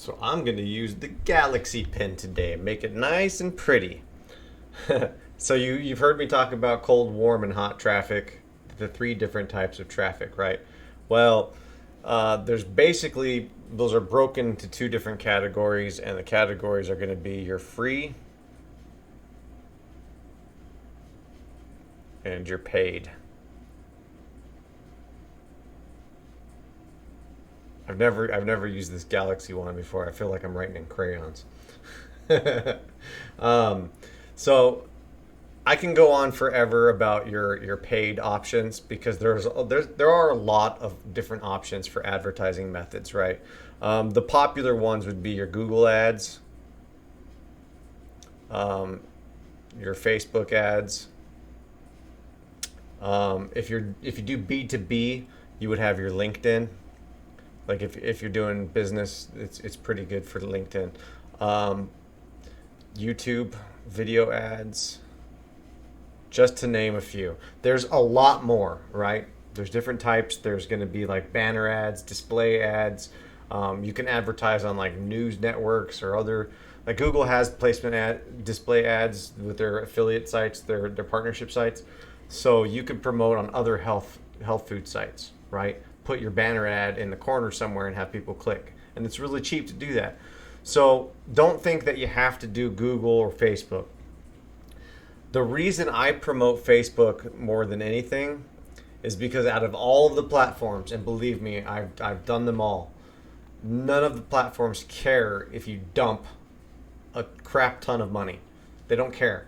So I'm going to use the Galaxy Pen today and make it nice and pretty. So you've heard me talk about cold, warm, and hot traffic, the three different types of traffic, right? Well, there's basically, those are broken into two different categories, and the categories are going to be your free and your paid. I've never used this Galaxy one before. I feel like I'm writing in crayons. um, so I can go on forever about your paid options because there are a lot of different options for advertising methods, right? The popular ones would be your Google ads, your Facebook ads. If you do B2B, you would have your LinkedIn. Like if you're doing business, it's pretty good for LinkedIn. YouTube video ads, just to name a few. There's a lot more, right? There's different types. There's going to be like banner ads, display ads. You can advertise on like news networks or other. Like Google has display ads with their affiliate sites, their partnership sites. So you could promote on other health food sites, right? Put your banner ad in the corner somewhere and have people click. And it's really cheap to do that. So don't think that you have to do Google or Facebook. The reason I promote Facebook more than anything is because out of all of the platforms, and believe me, I've done them all, none of the platforms care if you dump a crap ton of money. They don't care.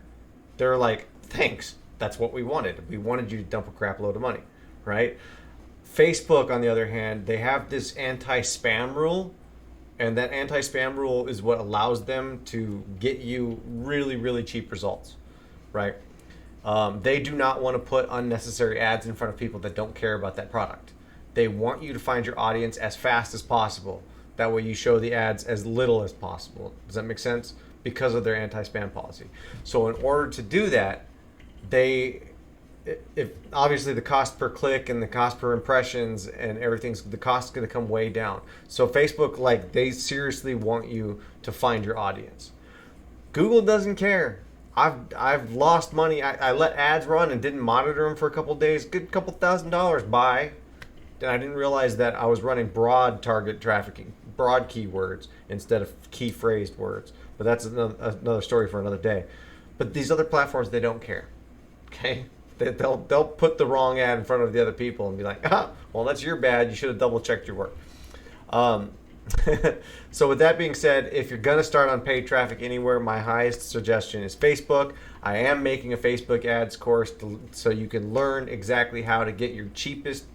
They're like, thanks, that's what we wanted. We wanted you to dump a crap load of money, right? Facebook, on the other hand, they have this anti-spam rule, and that anti-spam rule is what allows them to get you really, really cheap results, right? They do not want to put unnecessary ads in front of people that don't care about that product. They want you to find your audience as fast as possible. That way you show the ads as little as possible. Does that make sense? Because of their anti-spam policy. So in order to do that, if obviously the cost per click and the cost per impressions and the cost is going to come way down. So Facebook, like, they seriously want you to find your audience. Google doesn't care. I've lost money. I let ads run and didn't monitor them for a couple of days. Good couple $1,000. Bye. And I didn't realize that I was running broad target trafficking, broad keywords instead of key phrased words. But that's another story for another day. But these other platforms, they don't care. Okay? They'll put the wrong ad in front of the other people and be like, well, that's your bad. You should have double checked your work. So with that being said, if you're going to start on paid traffic anywhere, my highest suggestion is Facebook. I am making a Facebook ads course so you can learn exactly how to get your cheapest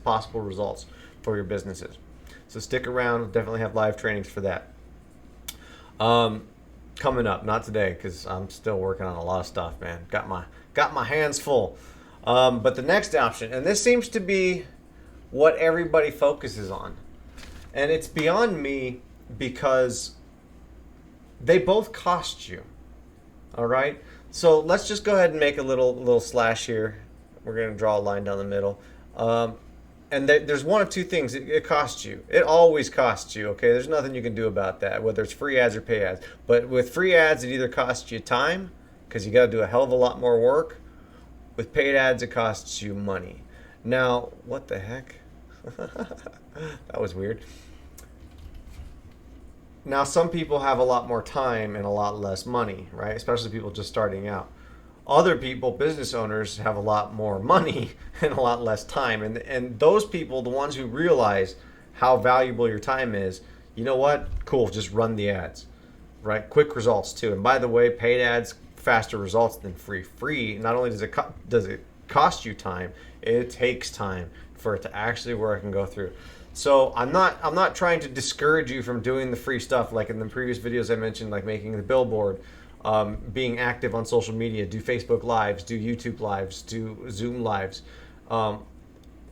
possible results for your businesses. So stick around. We'll definitely have live trainings for that. Coming up, not today because I'm still working on a lot of stuff, man. Got my hands full. But the next option, and this seems to be what everybody focuses on, and it's beyond me because they both cost you. All right. So let's just go ahead and make a little slash here. We're going to draw a line down the middle. And there's one of two things. It costs you. It always costs you, okay? There's nothing you can do about that, whether it's free ads or pay ads. But with free ads, it either costs you time, because you got to do a hell of a lot more work. With paid ads, it costs you money. Now, what the heck? That was weird. Now, some people have a lot more time and a lot less money, right? Especially people just starting out. Other people, business owners, have a lot more money and a lot less time. And those people, the ones who realize how valuable your time is, you know what? Cool, just run the ads, right? Quick results too. And by the way, paid ads, faster results than free. Free, not only does it cost you time, it takes time for it to actually work and go through. So I'm not trying to discourage you from doing the free stuff, like in the previous videos I mentioned, like making the billboard. Being active on social media, do Facebook Lives, do YouTube Lives, do Zoom Lives.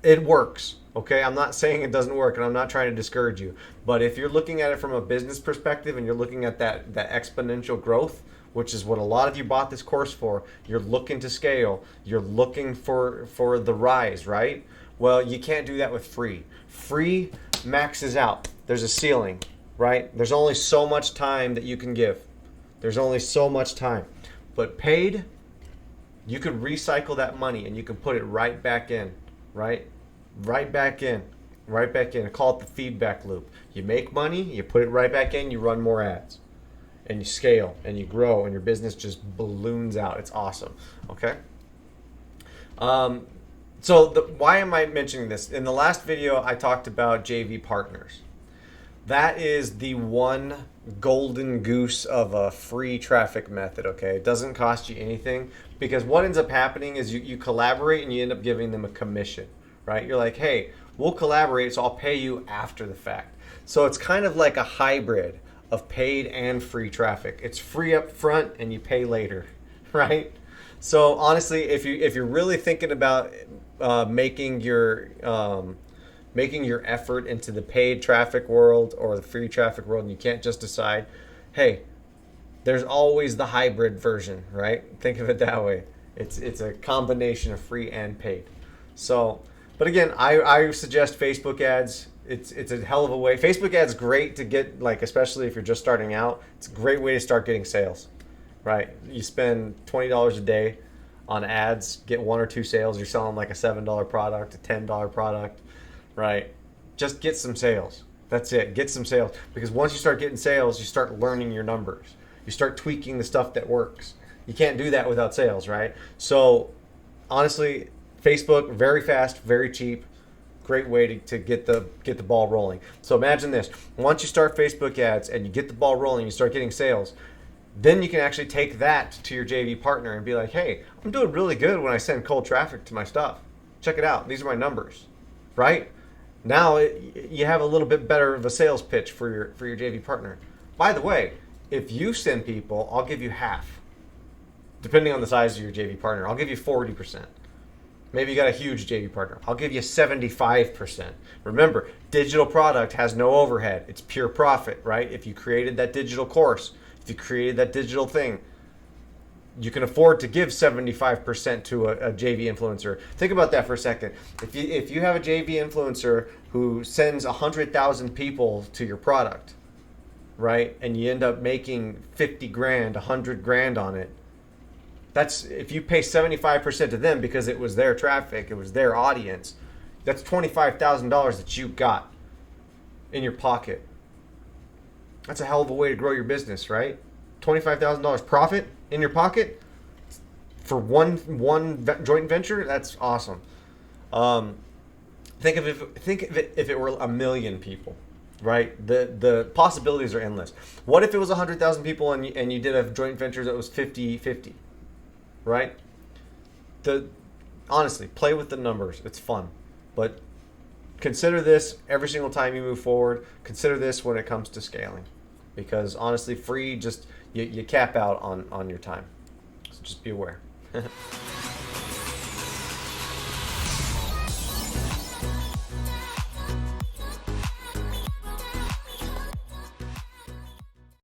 It works, okay? I'm not saying it doesn't work, and I'm not trying to discourage you. But if you're looking at it from a business perspective and you're looking at that exponential growth, which is what a lot of you bought this course for, you're looking to scale, you're looking for the rise, right? Well, you can't do that with free. Free maxes out. There's a ceiling. right? There's only so much time that you can give. There's only so much time. But paid, you could recycle that money and you can put it right back in, right? Right back in, right back in. I call it the feedback loop. You make money, you put it right back in, you run more ads, and you scale and you grow, and your business just balloons out. It's awesome. Okay. Why am I mentioning this? In the last video, I talked about JV partners. That is the one golden goose of a free traffic method, okay? It doesn't cost you anything, because what ends up happening is you collaborate and you end up giving them a commission, right? You're like, hey, we'll collaborate, so I'll pay you after the fact. So it's kind of like a hybrid of paid and free traffic. It's free up front and you pay later, right? So honestly, if you're really thinking about making your effort into the paid traffic world or the free traffic world, and you can't just decide, hey, there's always the hybrid version, right? Think of it that way. It's a combination of free and paid. So, but again, I suggest Facebook ads. It's a hell of a way. Facebook ads great to get, like, especially if you're just starting out. It's a great way to start getting sales, right? You spend $20 a day on ads, get 1 or 2 sales. You're selling like a $7 product, a $10 product, right? Just get some sales. That's it. Get some sales, because once you start getting sales, you start learning your numbers. You start tweaking the stuff that works. You can't do that without sales, right? So honestly, Facebook, very fast, very cheap, great way to get the ball rolling. So imagine this: once you start Facebook ads and you get the ball rolling, you start getting sales, then you can actually take that to your JV partner and be like, hey, I'm doing really good when I send cold traffic to my stuff. Check it out. These are my numbers, right? Now you have a little bit better of a sales pitch for your JV partner. By the way, if you send people, I'll give you half, depending on the size of your JV partner. I'll give you 40%. Maybe you got a huge JV partner. I'll give you 75%. Remember, digital product has no overhead. It's pure profit, right? If you created that digital course, if you created that digital thing, you can afford to give 75% to a JV influencer. Think about that for a second. If you have a JV influencer who sends 100,000 people to your product, right, and you end up making 50 grand, 100 grand on it, that's, if you pay 75% to them because it was their traffic, it was their audience, that's $25,000 that you got in your pocket. That's a hell of a way to grow your business, right? $25,000 profit in your pocket for one joint venture. That's awesome. Think of it if it were 1 million people, right? The possibilities are endless. What if it was 100,000 people and you did a joint venture that was 50-50, right? Honestly, play with the numbers. It's fun, but consider this every single time you move forward. Consider this when it comes to scaling, because honestly, free, just you cap out on your time. So just be aware.